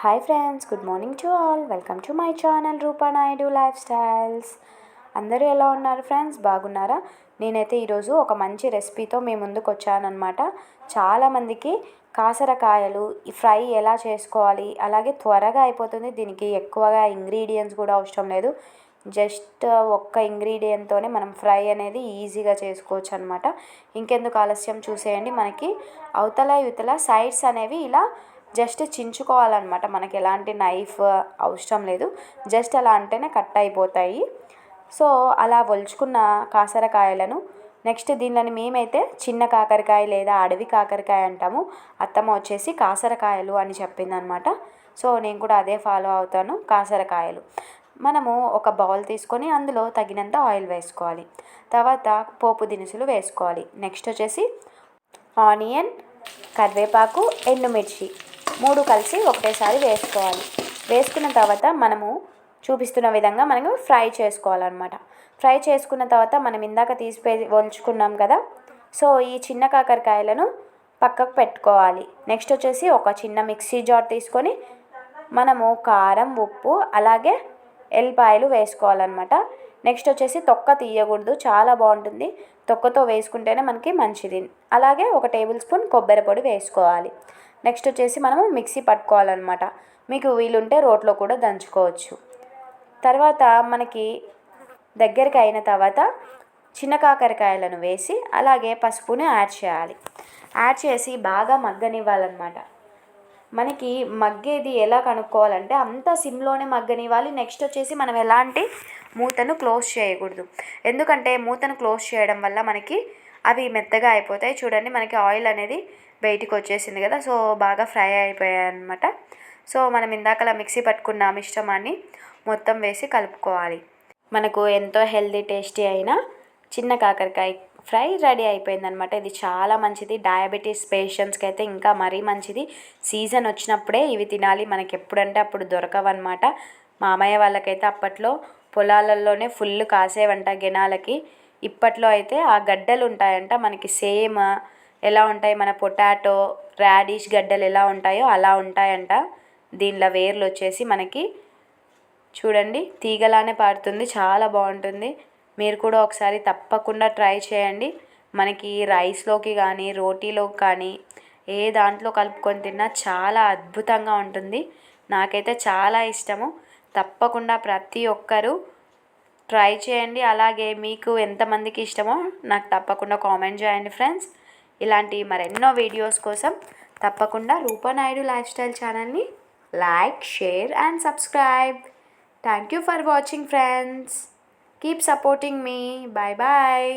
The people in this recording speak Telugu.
Hi friends, good morning to all. Welcome to my channel Rupa Naidu lifestyles. అందరూ ఎలా ఉన్నారు ఫ్రెండ్స్? బాగున్నారా? నేనైతే ఈరోజు ఒక మంచి రెసిపీతో మీ ముందుకు వచ్చానమాట. చాలామందికి కాసరకాయలు ఫ్రై ఎలా చేసుకోవాలి, అలాగే త్వరగా అయిపోతుంది. దీనికి ఎక్కువగా ఇంగ్రీడియంట్స్ కూడా అవసరం లేదు. జస్ట్ ఒక్క ఇంగ్రీడియంట్తోనే మనం ఫ్రై అనేది ఈజీగా చేసుకోవచ్చు అనమాట. ఇంకెందుకు ఆలస్యం, చూసేయండి. మనకి అవతల యువతల సైడ్స్ అనేవి ఇలా జస్ట్ చించుకోవాలన్నమాట. మనకి ఎలాంటి నైఫ్ అవసరం లేదు. జస్ట్ అలా అంటేనే కట్ అయిపోతాయి. సో అలా ఒలుచుకున్న కాసరకాయలను నెక్స్ట్ దీనిని మేమైతే చిన్న కాకరకాయ లేదా అడవి కాకరకాయ అంటాము. అత్తమ్మ వచ్చేసి కాసరకాయలు అని చెప్పిందనమాట. సో నేను కూడా అదే ఫాలో అవుతాను. కాసరకాయలు మనము ఒక బౌల్ తీసుకొని అందులో తగినంత ఆయిల్ వేసుకోవాలి. తర్వాత పోపు దినుసులు వేసుకోవాలి. నెక్స్ట్ వచ్చేసి ఆనియన్, కరివేపాకు, ఎండుమిర్చి 3 కలిసి ఒకటేసారి వేసుకోవాలి. వేసుకున్న తర్వాత మనము చూపిస్తున్న విధంగా మనము ఫ్రై చేసుకోవాలన్నమాట. ఫ్రై చేసుకున్న తర్వాత మనం ఇందాక ఒలుచుకున్నాం కదా. సో ఈ చిన్న కాకరకాయలను పక్కకు పెట్టుకోవాలి. నెక్స్ట్ వచ్చేసి ఒక చిన్న మిక్సీ జార్ తీసుకొని మనము కారం, ఉప్పు, అలాగే ఎల్లిపాయలు వేసుకోవాలన్నమాట. నెక్స్ట్ వచ్చేసి తొక్క తీయకూడదు, చాలా బాగుంటుంది. తొక్కతో వేసుకుంటేనే మనకి మంచిది. అలాగే 1 టేబుల్ స్పూన్ కొబ్బరి పొడి వేసుకోవాలి. నెక్స్ట్ వచ్చేసి మనము మిక్సీ పట్టుకోవాలన్నమాట. మీకు వీలుంటే రోట్లో కూడా దంచుకోవచ్చు. తర్వాత మనకి దగ్గరికి అయిన తర్వాత చిన్న కాకరకాయలను వేసి అలాగే పసుపుని యాడ్ చేయాలి. యాడ్ చేసి బాగా మగ్గనివ్వాలన్నమాట. మనకి మగ్గేది ఎలా కనుక్కోవాలంటే అంతా సిమ్లోనే మగ్గనివ్వాలి. నెక్స్ట్ వచ్చేసి మనం ఎలాంటి మూతను క్లోజ్ చేయకూడదు. ఎందుకంటే మూతను క్లోజ్ చేయడం వల్ల మనకి అవి మెత్తగా అయిపోతాయి. చూడండి, మనకి ఆయిల్ అనేది బయటికి వచ్చేసింది కదా. సో బాగా ఫ్రై అయిపోయాయి అన్నమాట. సో మనం ఇందాకలా మిక్సీ పట్టుకున్న మిశ్రమాన్ని మొత్తం వేసి కలుపుకోవాలి. మనకు ఎంతో హెల్దీ, టేస్టీ అయిన చిన్న కాకరకాయ ఫ్రై రెడీ అయిపోయిందనమాట. ఇది చాలా మంచిది. డయాబెటీస్ పేషెంట్స్కి అయితే ఇంకా మరీ మంచిది. సీజన్ వచ్చినప్పుడే ఇవి తినాలి. మనకి ఎప్పుడంటే అప్పుడు దొరకవన్నమాట. మామయ్య వాళ్ళకైతే అప్పట్లో పొలాలలోనే ఫుల్ కాసేవంట గెనాలకి. ఇప్పట్లో అయితే ఆ గడ్డలు ఉంటాయంట మనకి సేమ్ ఎలా ఉంటాయి, మన పొటాటో, రాడిష్ గడ్డలు ఎలా ఉంటాయో అలా ఉంటాయంట. దీనిలో వేర్లు వచ్చేసి మనకి చూడండి తీగలానే పారుతుంది. చాలా బాగుంటుంది. మీరు కూడా ఒకసారి తప్పకుండా ట్రై చేయండి. మనకి రైస్లోకి కానీ, రోటీలోకి కానీ, ఏ దాంట్లో కలుపుకొని తిన్నా చాలా అద్భుతంగా ఉంటుంది. నాకైతే చాలా ఇష్టము. తప్పకుండా ప్రతి ఒక్కరూ ట్రై చేయండి. అలాగే మీకు ఎంతమందికి ఇష్టమో నాకు తప్పకుండా కామెంట్ చేయండి ఫ్రెండ్స్. ఇలాంటి మరెన్నో వీడియోస్ కోసం తప్పకుండా రూపా నాయుడు లైఫ్ స్టైల్ ఛానల్ని like, share and subscribe. Thank you for watching friends. Keep supporting me. Bye bye.